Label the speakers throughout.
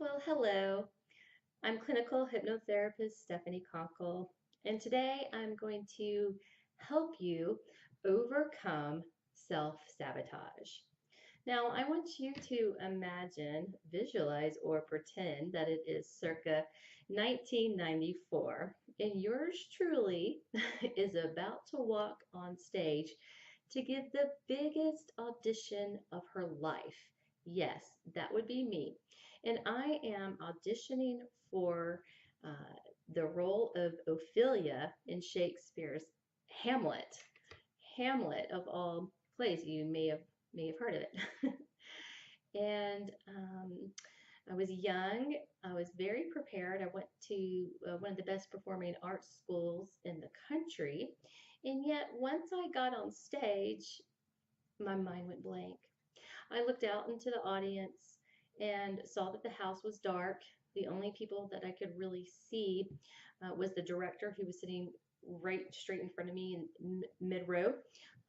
Speaker 1: Well, hello. I'm clinical hypnotherapist Stephanie Conkle, and today I'm going to help you overcome self sabotage. Now, I want you to imagine, visualize, or pretend that it is circa 1994, and yours truly is about to walk on stage to give the biggest audition of her life. Yes, that would be me. And I am auditioning for the role of Ophelia in Shakespeare's Hamlet. Hamlet of all plays, you may have heard of it. And I was young. I was very prepared. I went to one of the best performing arts schools in the country. And yet, once I got on stage, my mind went blank. I looked out into the audience and saw that the house was dark. The only people that I could really see was the director, who was sitting right straight in front of me in mid row.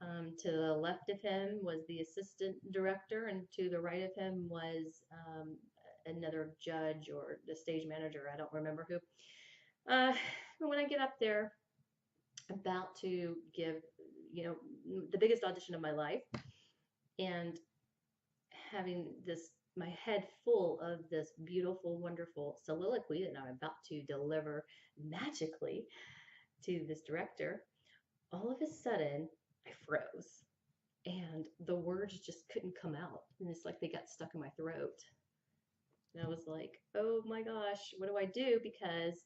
Speaker 1: To the left of him was the assistant director, and to the right of him was another judge or the stage manager. I don't remember who. When I get up there, about to give, the biggest audition of my life, and having my head full of this beautiful, wonderful soliloquy that I'm about to deliver magically to this director, all of a sudden I froze and the words just couldn't come out. And it's like they got stuck in my throat. And I was like, oh my gosh, what do I do? Because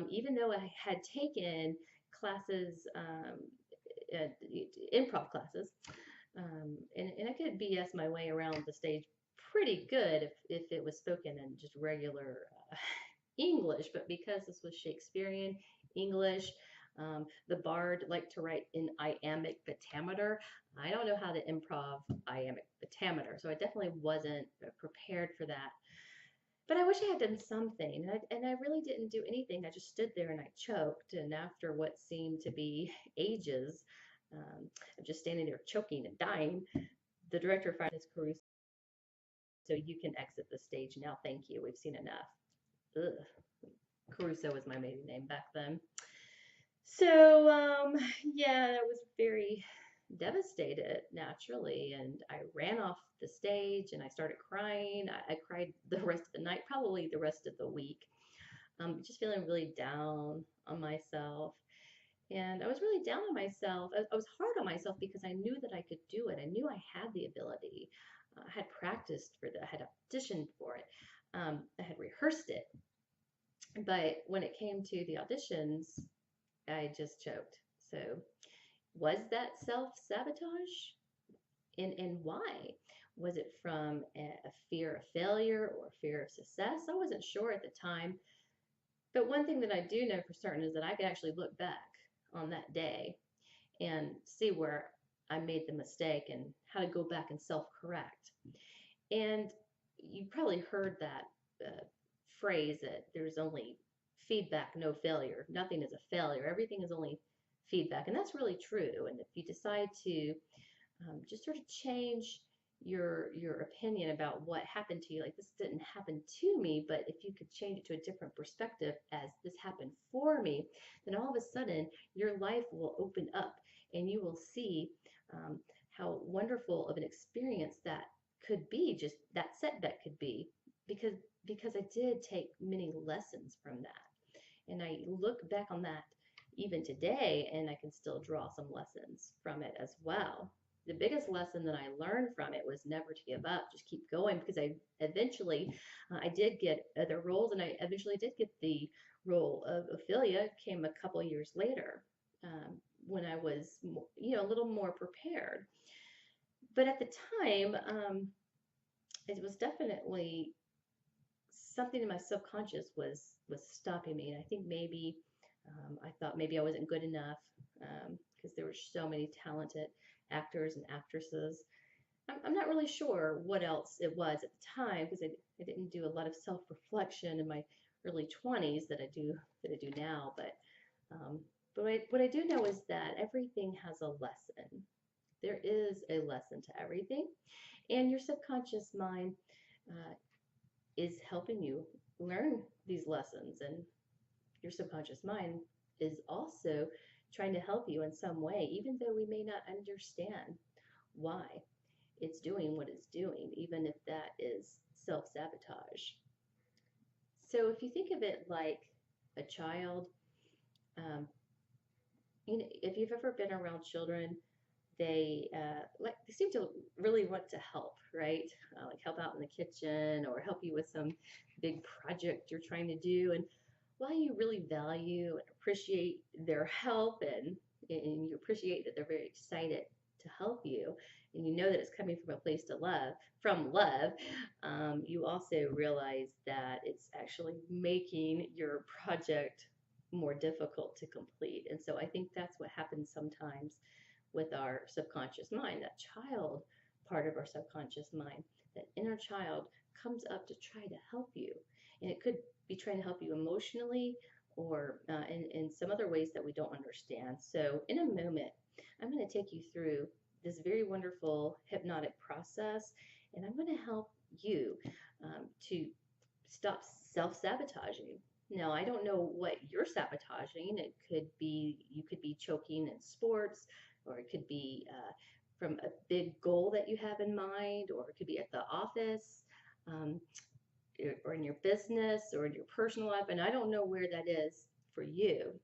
Speaker 1: even though I had taken classes, improv classes, and I could BS my way around the stage pretty good if it was spoken in just regular English, but because this was Shakespearean English, the bard liked to write in iambic pentameter. I don't know how to improv iambic pentameter, so I definitely wasn't prepared for that. But I wish I had done something, and I really didn't do anything. I just stood there and I choked, and after what seemed to be ages of just standing there choking and dying, the director finally says, Caruso, so you can exit the stage now. Thank you. We've seen enough. Ugh. Caruso was my maiden name back then. So, yeah, I was very devastated naturally, and I ran off the stage and I started crying. I cried the rest of the night, probably the rest of the week, just feeling really down on myself. And I was really down on myself. I was hard on myself because I knew that I could do it. I knew I had the ability. I had practiced for that. I had auditioned for it. I had rehearsed it. But when it came to the auditions, I just choked. So, was that self sabotage? And why? Was it from a fear of failure or fear of success? I wasn't sure at the time. But one thing that I do know for certain is that I could actually look back on that day and see where I made the mistake and how to go back and self correct. And you probably heard that phrase that there's only feedback, no failure. Nothing is a failure. Everything is only feedback. And that's really true. And if you decide to just sort of change your opinion about what happened to you, like this didn't happen to me, but if you could change it to a different perspective as this happened for me, then all of a sudden your life will open up and you will see how wonderful of an experience that could be, just that setback could be, because I did take many lessons from that. And I look back on that even today and I can still draw some lessons from it as well. The biggest lesson that I learned from it was never to give up, just keep going, because I eventually I did get other roles, and I eventually did get the role of Ophelia. Came a couple of years later, when I was a little more prepared. But at the time, it was definitely something in my subconscious was stopping me, and I think maybe I thought maybe I wasn't good enough, because there were so many talented actors and actresses. I'm not really sure what else it was at the time, because I didn't do a lot of self-reflection in my early 20s that I do now. But what I do know is that everything has a lesson. There is a lesson to everything, and your subconscious mind is helping you learn these lessons, and your subconscious mind is also trying to help you in some way, even though we may not understand why it's doing what it's doing, even if that is self-sabotage. So if you think of it like a child, um, if you've ever been around children, they seem to really want to help, right? Like help out in the kitchen or help you with some big project you're trying to do. And while you really value and appreciate their help, and you appreciate that they're very excited to help you, and you know that it's coming from a place to love, from love, you also realize that it's actually making your project more difficult to complete. And so I think that's what happens sometimes with our subconscious mind, that child part of our subconscious mind, that inner child comes up to try to help you. And it could be trying to help you emotionally or in some other ways that we don't understand. So in a moment, I'm going to take you through this very wonderful hypnotic process, and I'm going to help you to stop self-sabotaging. Now, I don't know what you're sabotaging. It could be, you could be choking in sports, or it could be from a big goal that you have in mind, or it could be at the office, um, or in your business, or in your personal life. And I don't know where that is for you,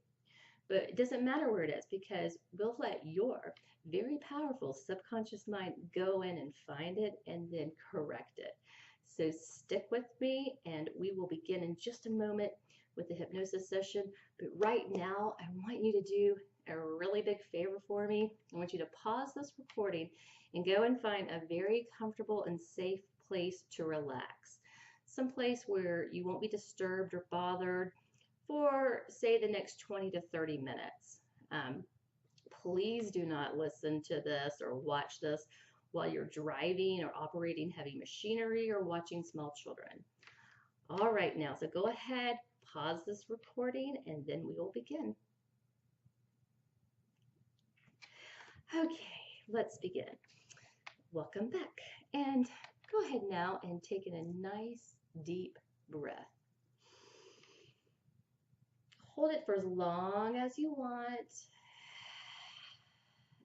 Speaker 1: but it doesn't matter where it is, because we'll let your very powerful subconscious mind go in and find it and then correct it. So stick with me, and we will begin in just a moment with the hypnosis session. But right now, I want you to do a really big favor for me. I want you to pause this recording and go and find a very comfortable and safe place to relax. Some place where you won't be disturbed or bothered for, say, the next 20 to 30 minutes. Please do not listen to this or watch this while you're driving or operating heavy machinery or watching small children. All right, now, so go ahead, pause this recording, and then we will begin. Okay, let's begin. Welcome back. And go ahead now and take in a nice deep breath. Hold it for as long as you want,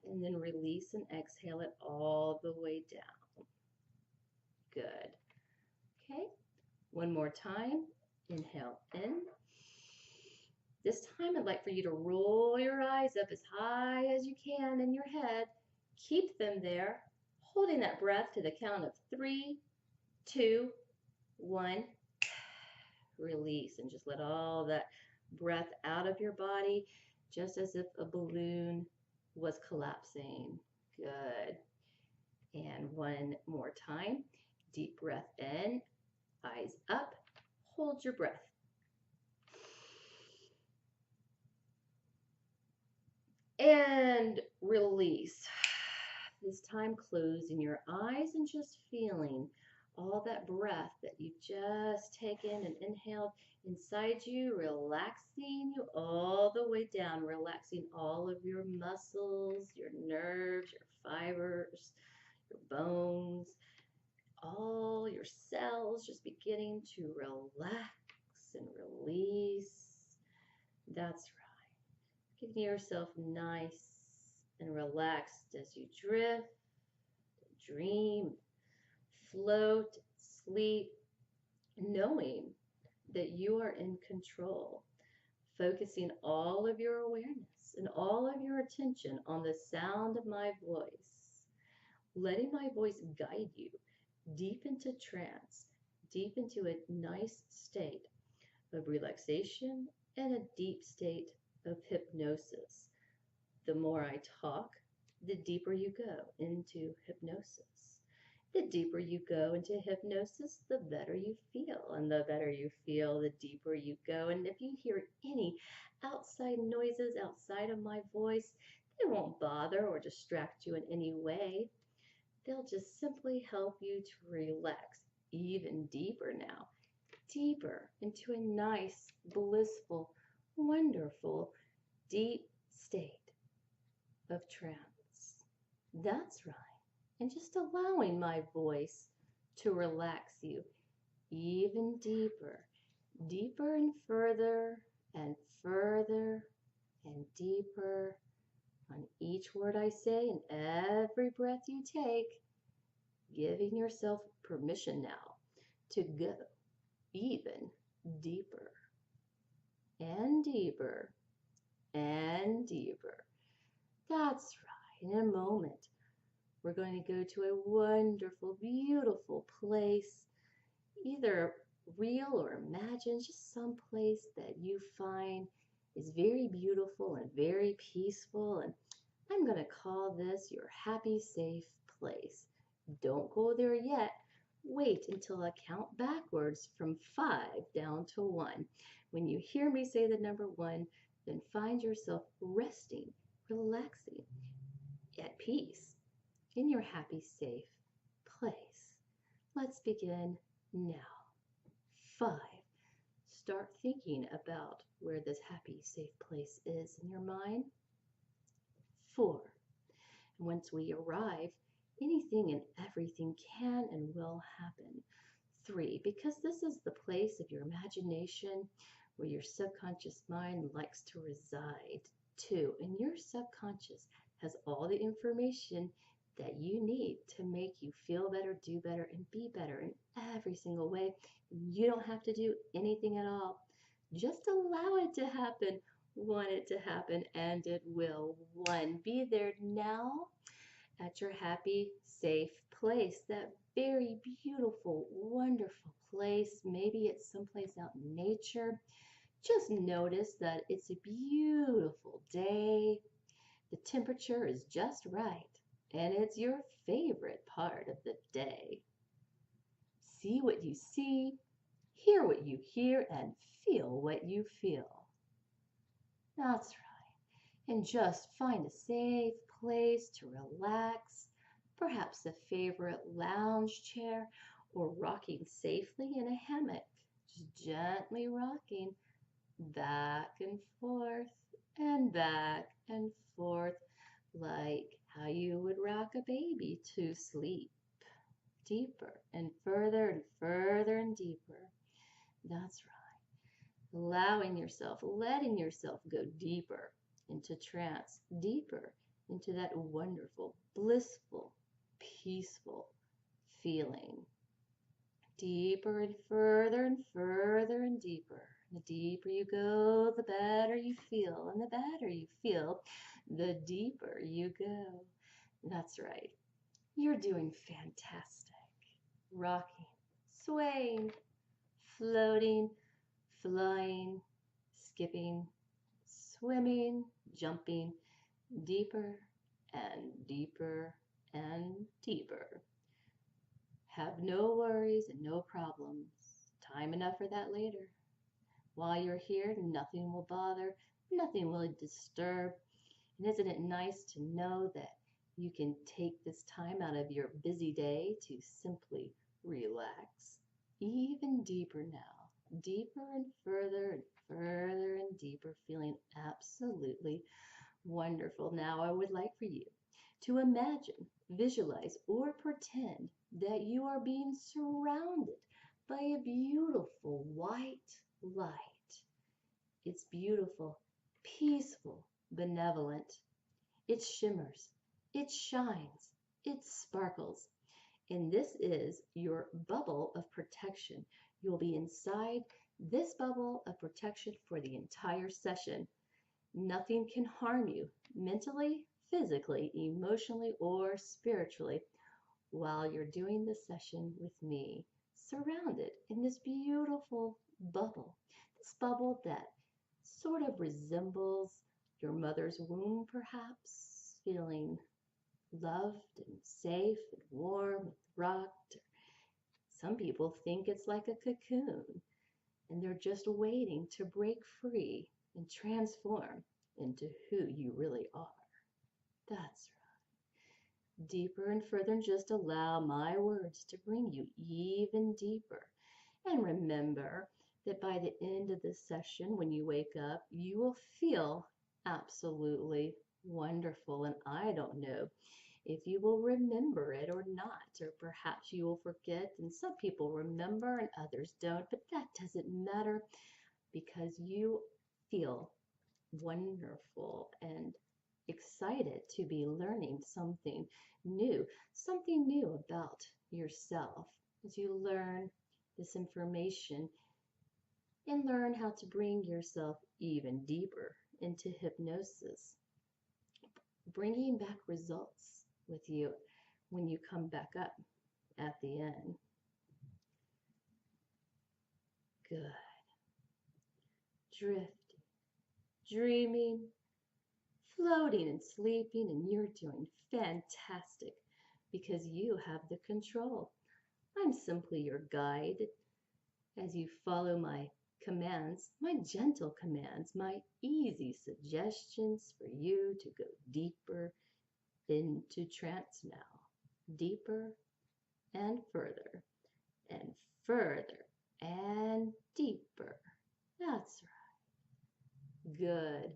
Speaker 1: and then release and exhale it all the way down. Good. Okay, one more time. Inhale in. This time I'd like for you to roll your eyes up as high as you can in your head. Keep them there, holding that breath to the count of 3, 2, 1. Release, and just let all that breath out of your body, just as if a balloon was collapsing. Good. And one more time. Deep breath in, eyes up, hold your breath. And release. This time closing your eyes and just feeling all that breath that you've just taken and inhaled inside you, relaxing you all the way down, relaxing all of your muscles, your nerves, your fibers, your bones, all your cells just beginning to relax and release. That's right. Giving yourself nice and relaxed as you drift, dream, float, sleep, knowing that you are in control, focusing all of your awareness and all of your attention on the sound of my voice, letting my voice guide you deep into trance, deep into a nice state of relaxation and a deep state of hypnosis. The more I talk, the deeper you go into hypnosis. The deeper you go into hypnosis, the better you feel. And the better you feel, the deeper you go. And if you hear any outside noises outside of my voice, they won't bother or distract you in any way. They'll just simply help you to relax even deeper now, deeper into a nice, blissful, wonderful, deep state of trance. That's right. And just allowing my voice to relax you even deeper, deeper and further and deeper on each word I say and every breath you take, giving yourself permission now to go even deeper and deeper and deeper. That's right. In a moment, we're going to go to a wonderful, beautiful place, either real or imagined, just some place that you find is very beautiful and very peaceful. And I'm going to call this your happy, safe place. Don't go there yet. Wait until I count backwards from 5 down to 1. When you hear me say the number 1, then find yourself resting, relaxing, at peace in your happy, safe place. Let's begin now. 5. Start thinking about where this happy, safe place is in your mind. 4. And once we arrive, anything and everything can and will happen. 3. Because this is the place of your imagination where your subconscious mind likes to reside. 2. And your subconscious has all the information that you need to make you feel better, do better, and be better in every single way. You don't have to do anything at all. Just allow it to happen, want it to happen, and it will. 1. Be there now at your happy, safe place, that very beautiful, wonderful place. Maybe it's someplace out in nature. Just notice that it's a beautiful day. The temperature is just right, and it's your favorite part of the day. See what you see, hear what you hear, and feel what you feel. That's right. And just find a safe place to relax, perhaps a favorite lounge chair, or rocking safely in a hammock, just gently rocking back and forth like how you would rock a baby to sleep. Deeper and further and deeper. That's right. Allowing yourself, letting yourself go deeper into trance, deeper into that wonderful, blissful, peaceful feeling. Deeper and further and deeper. The deeper you go, the better you feel. And the better you feel, the deeper you go. That's right. You're doing fantastic. Rocking, swaying, floating, flying, skipping, swimming, jumping, deeper and deeper and deeper. Have no worries and no problems. Time enough for that later. While you're here, nothing will bother, nothing will disturb. And isn't it nice to know that you can take this time out of your busy day to simply relax even deeper now, deeper and further and deeper, feeling absolutely wonderful. Now I would like for you to imagine, visualize, or pretend that you are being surrounded by a beautiful white light. It's beautiful, peaceful, benevolent. It shimmers, it shines, it sparkles. And this is your bubble of protection. You'll be inside this bubble of protection for the entire session. Nothing can harm you mentally, physically, emotionally, or spiritually while you're doing this session with me, surrounded in this beautiful bubble. This bubble that sort of resembles your mother's womb, perhaps, feeling loved and safe and warm and rocked. Some people think it's like a cocoon, and they're just waiting to break free and transform into who you really are. That's right. Deeper and further, and just allow my words to bring you even deeper. And remember that by the end of this session, when you wake up, you will feel absolutely wonderful. And I don't know if you will remember it or not, or perhaps you will forget, and some people remember and others don't, but that doesn't matter because you feel wonderful and excited to be learning something new about yourself as you learn this information and learn how to bring yourself even deeper into hypnosis, bringing back results with you when you come back up at the end. Good. Drifting, dreaming, floating and sleeping, and you're doing fantastic because you have the control. I'm simply your guide as you follow my commands, my gentle commands, my easy suggestions for you to go deeper into trance now. Deeper and further and deeper. That's right. Good.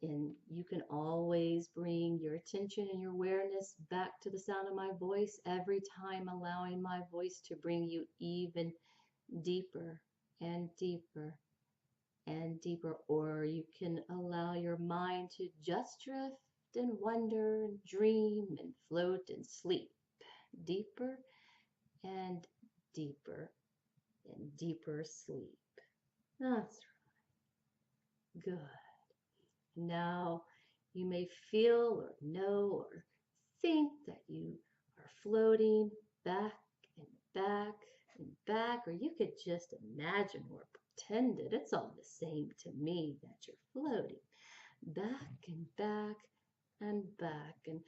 Speaker 1: And you can always bring your attention and your awareness back to the sound of my voice every time, allowing my voice to bring you even deeper and deeper and deeper. Or you can allow your mind to just drift and wonder and dream and float and sleep deeper and deeper and deeper sleep. That's right. Good. Now you may feel or know or think that you are floating back and back and back, or you could just imagine or pretend it. It's all the same to me that you're floating back and back and back. And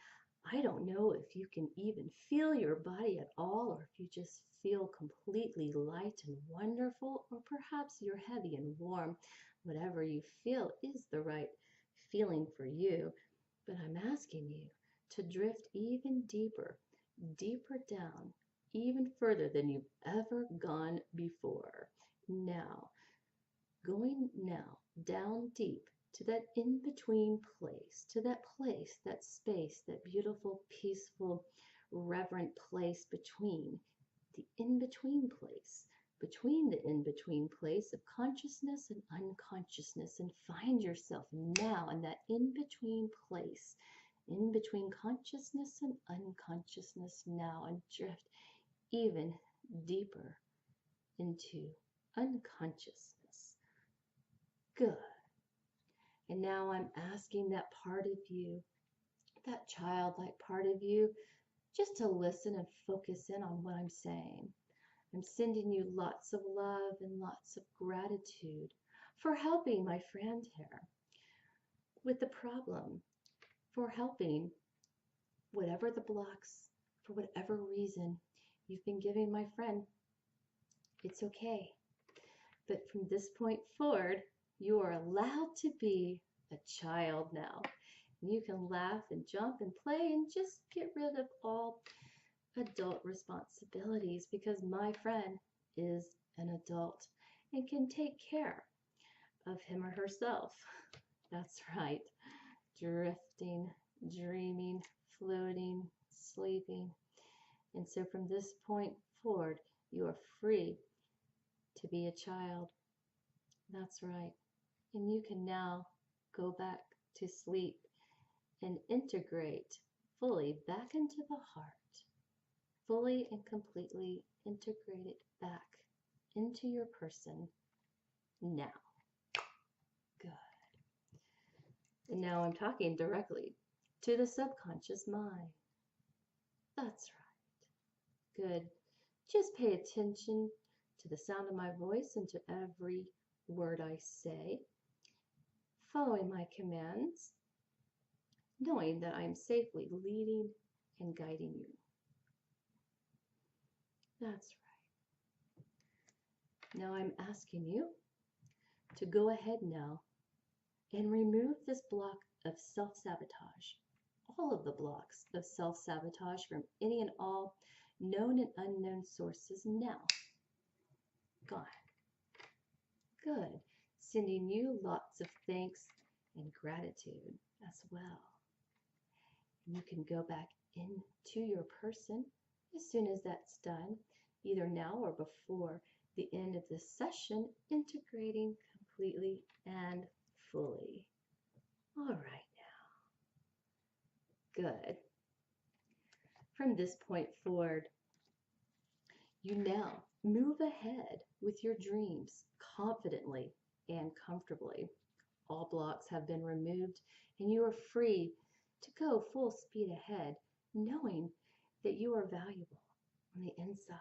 Speaker 1: I don't know if you can even feel your body at all, or if you just feel completely light and wonderful, or perhaps you're heavy and warm. Whatever you feel is the right feeling for you, but I'm asking you to drift even deeper, deeper down, even further than you've ever gone before. Now, going now down deep to that in-between place, to that place, that space, that beautiful, peaceful, reverent place between the in-between place, between the in-between place of consciousness and unconsciousness, and find yourself now in that in-between place, in between consciousness and unconsciousness now, and drift even deeper into unconsciousness. Good. And now I'm asking that part of you, that childlike part of you, just to listen and focus in on what I'm saying. I'm sending you lots of love and lots of gratitude for helping my friend here with the problem, for helping whatever the blocks, for whatever reason you've been giving my friend. It's okay. But from this point forward, you are allowed to be a child now. You can laugh and jump and play and just get rid of all adult responsibilities, because my friend is an adult and can take care of him or herself. That's right. Drifting, dreaming, floating, sleeping. And so from this point forward, you are free to be a child. That's right. And you can now go back to sleep and integrate fully back into the heart, fully and completely integrated back into your person now. Good. And now I'm talking directly to the subconscious mind. That's right. Good. Just pay attention to the sound of my voice and to every word I say, following my commands, knowing that I'm safely leading and guiding you. That's right. Now I'm asking you to go ahead now and remove this block of self-sabotage, all of the blocks of self-sabotage from any and all known and unknown sources now. Gone. Good. Sending you lots of thanks and gratitude as well. You can go back into your person as soon as that's done, either now or before the end of this session, integrating completely and fully. All right, now. Good. From this point forward, you now move ahead with your dreams confidently and comfortably. All blocks have been removed, and you are free to go full speed ahead, knowing that you are valuable on the inside,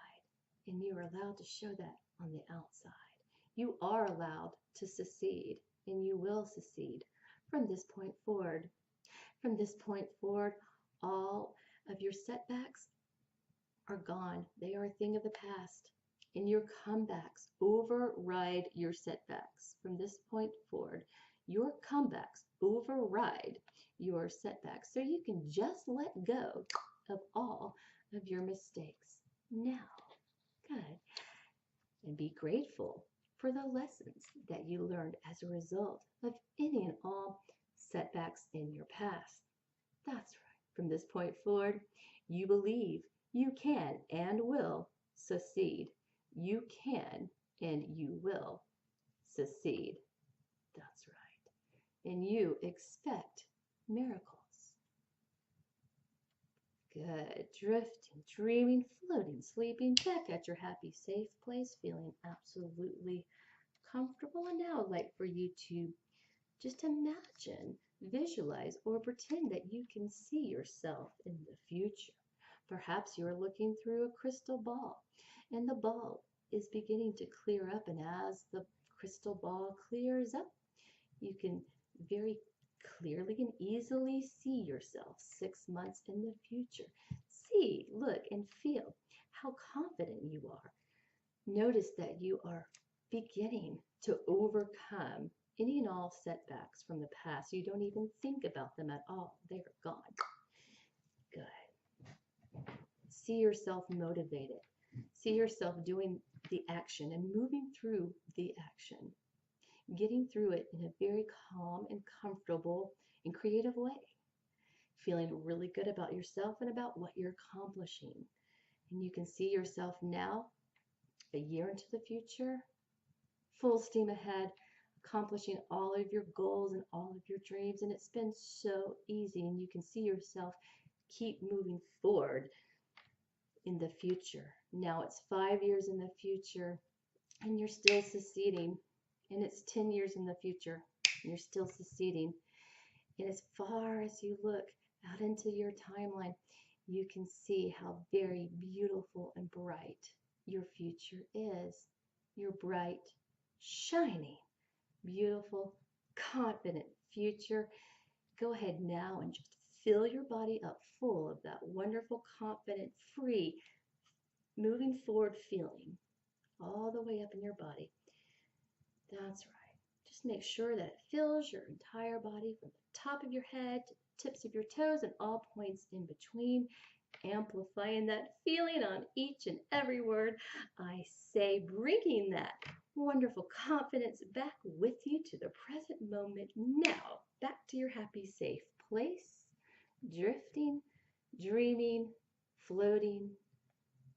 Speaker 1: and you are allowed to show that on the outside. You are allowed to succeed, and you will succeed from this point forward. From this point forward, all of your setbacks are gone. They are a thing of the past. And your comebacks override your setbacks. From this point forward, your comebacks override your setbacks. So you can just let go of all of your mistakes now. Good. And be grateful for the lessons that you learned as a result of any and all setbacks in your past. That's right. From this point forward, you believe you can and will succeed. You can and you will succeed. That's right. And you expect miracles. Good. Drifting, dreaming, floating, sleeping back at your happy, safe place, feeling absolutely comfortable. And now I'd like for you to just imagine, visualize, or pretend that you can see yourself in the future. Perhaps you're looking through a crystal ball, and the ball is beginning to clear up, and as the crystal ball clears up, you can very clearly and easily see yourself 6 months in the future. See, look, and feel how confident you are. Notice that you are beginning to overcome any and all setbacks from the past. You don't even think about them at all. They're gone. Good. See yourself motivated. See yourself doing the action and moving through the action. Getting through it in a very calm and comfortable and creative way. Feeling really good about yourself and about what you're accomplishing. And you can see yourself now, a year into the future, full steam ahead, accomplishing all of your goals and all of your dreams. And it's been so easy, and you can see yourself keep moving forward in the future. Now it's 5 years in the future, and you're still succeeding. And it's 10 years in the future, and you're still succeeding. And as far as you look out into your timeline, you can see how very beautiful and bright your future is. Your bright, shining, beautiful, confident future. Go ahead now and just fill your body up full of that wonderful, confident, free, moving forward feeling all the way up in your body. That's right. Just make sure that it fills your entire body from the top of your head to the tips of your toes and all points in between, amplifying that feeling on each and every word I say, bringing that wonderful confidence back with you to the present moment now, back to your happy, safe place, drifting, dreaming, floating,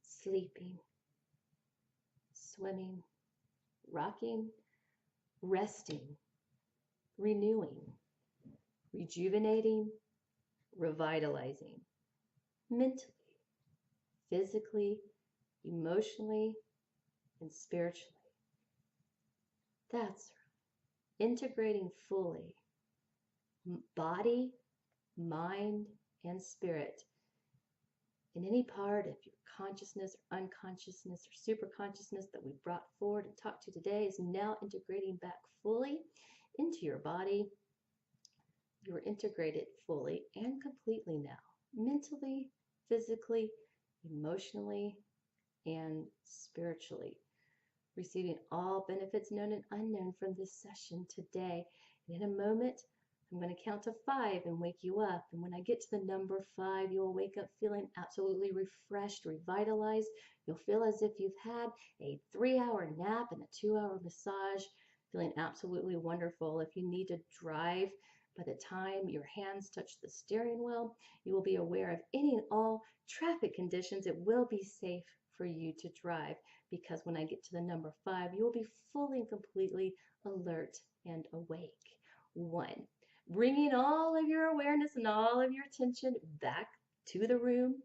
Speaker 1: sleeping, swimming, rocking, resting, renewing, rejuvenating, revitalizing, mentally, physically, emotionally, and spiritually. That's right. Integrating fully, body, mind, and spirit. In any part of your consciousness or unconsciousness or superconsciousness that we brought forward and talked to today is now integrating back fully into your body. You're integrated fully and completely now, mentally, physically, emotionally, and spiritually, receiving all benefits known and unknown from this session today. And in a moment, I'm going to count to 5 and wake you up. And when I get to the number 5, you'll wake up feeling absolutely refreshed, revitalized. You'll feel as if you've had a 3-hour nap and a 2-hour massage, feeling absolutely wonderful. If you need to drive By the time your hands touch the steering wheel, you will be aware of any and all traffic conditions. It will be safe for you to drive, because when I get to the number 5, you will be fully and completely alert and awake. 1, bringing all of your awareness and all of your attention back to the room,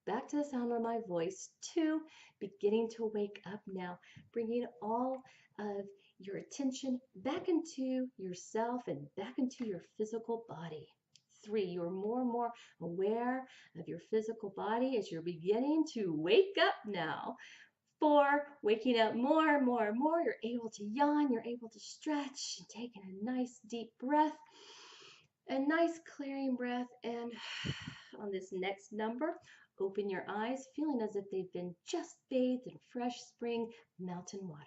Speaker 1: back to the sound of my voice. 2, beginning to wake up now, bringing all of your attention back into yourself and back into your physical body. 3, you're more and more aware of your physical body as you're beginning to wake up now. 4, waking up more and more and more. You're able to yawn, you're able to stretch, and taking a nice deep breath, a nice clearing breath. And on this next number, open your eyes, feeling as if they've been just bathed in fresh spring mountain water.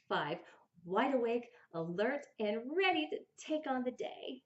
Speaker 1: 5, wide awake, alert, and ready to take on the day.